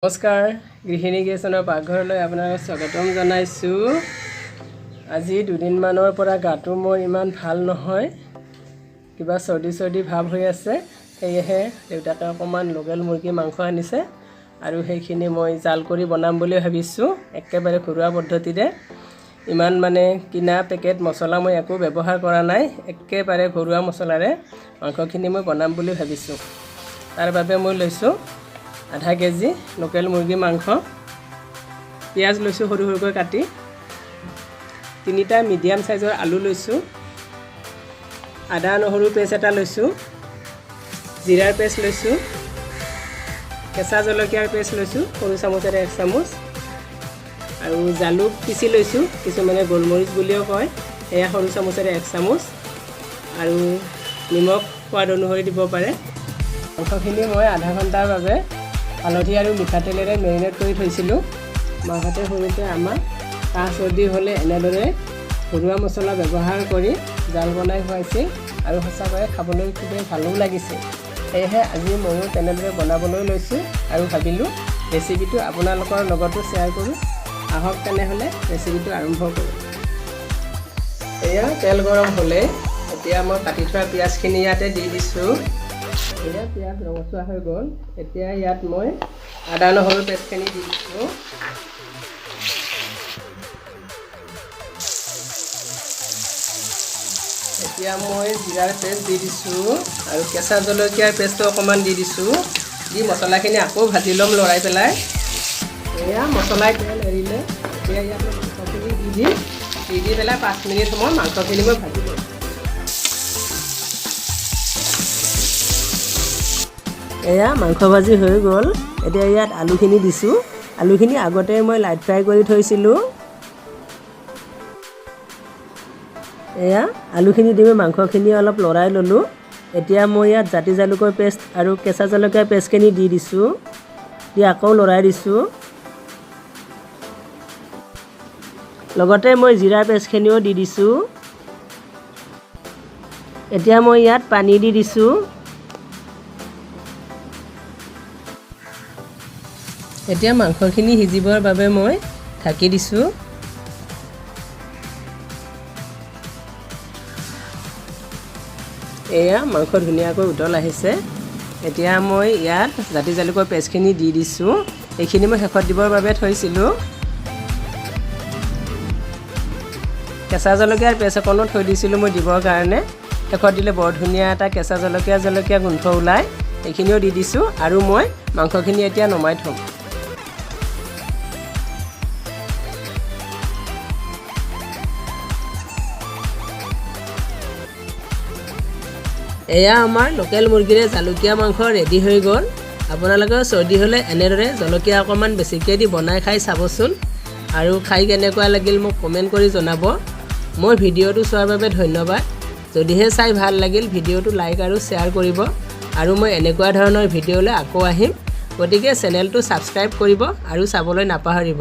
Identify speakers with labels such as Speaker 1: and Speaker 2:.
Speaker 1: নমস্কাৰ গৃহিণী গেছনৰ পাকঘৰলৈ আপোনাক স্বাগতম জনাইছোঁ। আজি দুদিনমানৰ পৰা গাটো মোৰ ইমান ভাল নহয়, কিবা চৰ্দি ভাৱ হৈ আছে। সেয়েহে দেউতাকে অকণমান লোকেল মুৰ্গী মাংস আনিছে আৰু সেইখিনি মই জাল কৰি বনাম বুলি ভাবিছোঁ, একেবাৰে ঘৰুৱা পদ্ধতিৰে। ইমান কিনা পেকেট মছলা মই একো ব্যৱহাৰ কৰা নাই, একেবাৰে ঘৰুৱা মছলাৰে মাংসখিনি মই বনাম বুলি ভাবিছোঁ। তাৰ বাবে মই লৈছোঁ আধা কেজি লোকেল মুৰ্গী মাংস, পিঁয়াজ লৈছোঁ সৰু সৰুকৈ কাটি, 3টা মিডিয়াম সাইজৰ আলু লৈছোঁ, আদা নহৰু পেষ্ট এটা লৈছোঁ, জিৰাৰ পেষ্ট লৈছোঁ, কেঁচা জলকীয়াৰ পেষ্ট লৈছোঁ সৰু চামুচেৰে 1 চামুচ, আৰু জালুক পিচি লৈছোঁ, কিছুমানে গোলমৰিচ বুলিও কয়, এয়া সৰু চামুচেৰে 1 চামুচ, আৰু নিমখ সোৱাদ অনুসৰি দিব পাৰে। মাংসখিনি মই আধা ঘণ্টাৰ বাবে হালধি আৰু মিঠাতেলেৰে মেৰিনেট কৰি থৈছিলোঁ। মাহঁতে সৰুতে আমাক কাহ চৰ্দি হ'লে এনেদৰে ঘৰুৱা মছলা ব্যৱহাৰ কৰি জাল বনাই খুৱাইছিল আৰু সঁচাকৈয়ে খাবলৈ খুবেই ভালো লাগিছিল। সেয়েহে আজি ময়ো তেনেদৰে বনাবলৈ লৈছোঁ আৰু ভাবিলোঁ ৰেচিপিটো আপোনালোকৰ লগতো শ্বেয়াৰ কৰোঁ। আহক তেনেহ'লে ৰেচিপিটো আৰম্ভ কৰোঁ। এয়া তেল গৰম হ'লে এতিয়া মই কাটি থোৱা পিঁয়াজখিনি ইয়াতে দি দিছোঁ। এয়া পিঁয়াজ ৰঙচুৱা হৈ গ'ল। এতিয়া ইয়াত মই আদা নহৰু পেষ্টখিনি দি দিছোঁ। এতিয়া মই জিৰাৰ পেষ্ট দি দিছোঁ আৰু কেঁচা জলকীয়াৰ পেষ্টটো অকণমান দি দিছোঁ। দি মছলাখিনি আকৌ ভাজি ল'ম লৰাই পেলাই। এয়া মছলাই তেল এৰিলে এতিয়া ইয়াত মই মাংসখিনি দি পেলাই 5 মিনিট সময় মাংসখিনি মই ভাজি ল'ম। এয়া মাংস ভাজি হৈ গ'ল। এতিয়া ইয়াত আলুখিনি দিছোঁ। আলুখিনি আগতে মই লাইট ফ্ৰাই কৰি থৈছিলোঁ। এয়া আলুখিনি দি মই মাংসখিনি অলপ লৰাই ল'লোঁ। এতিয়া মই ইয়াত জাতি জালুকৰ পেষ্ট আৰু কেঁচা জলকীয়াৰ পেষ্টখিনি দি দিছোঁ, দি আকৌ লৰাই দিছোঁ। লগতে মই জিৰাৰ পেষ্টখিনিও দি দিছোঁ। এতিয়া মই ইয়াত পানী দি দিছোঁ। এতিয়া মাংসখিনি সিজিবৰ বাবে মই ঢাকি দিছোঁ। এয়া মাংস ধুনীয়াকৈ উতল আহিছে। এতিয়া মই ইয়াত জাতি জালুকৰ পেষ্টখিনি দি দিছোঁ। এইখিনি মই শেষত দিবৰ বাবে থৈছিলোঁ। কেঁচা জলকীয়াৰ পেষ্ট অকণো থৈ দিছিলোঁ মই দিবৰ কাৰণে। শেষত দিলে বৰ ধুনীয়া এটা কেঁচা জলকীয়া গোন্ধ ওলায়। এইখিনিও দি দিছোঁ আৰু মই মাংসখিনি এতিয়া নমাই থ'ম। এয়া আমাৰ লোকেল মুৰ্গীৰে জালুকীয়া মাংস ৰেডি হৈ গ'ল। আপোনালোকৰ চৰ্দি হ'লে এনেদৰে জলকীয়া অকণমান বেছিকৈ দি বনাই খাই চাবচোন, আৰু খাই কেনেকুৱা লাগিল মোক কমেণ্ট কৰি জনাব। মোৰ ভিডিঅ'টো চোৱাৰ বাবে ধন্যবাদ। যদিহে চাই ভাল লাগিল ভিডিঅ'টো লাইক আৰু শ্বেয়াৰ কৰিব, আৰু মই এনেকুৱা ধৰণৰ ভিডিঅ'লৈ আকৌ আহিম। গতিকে চেনেলটো ছাবস্ক্ৰাইব কৰিব আৰু চাবলৈ নাপাহৰিব।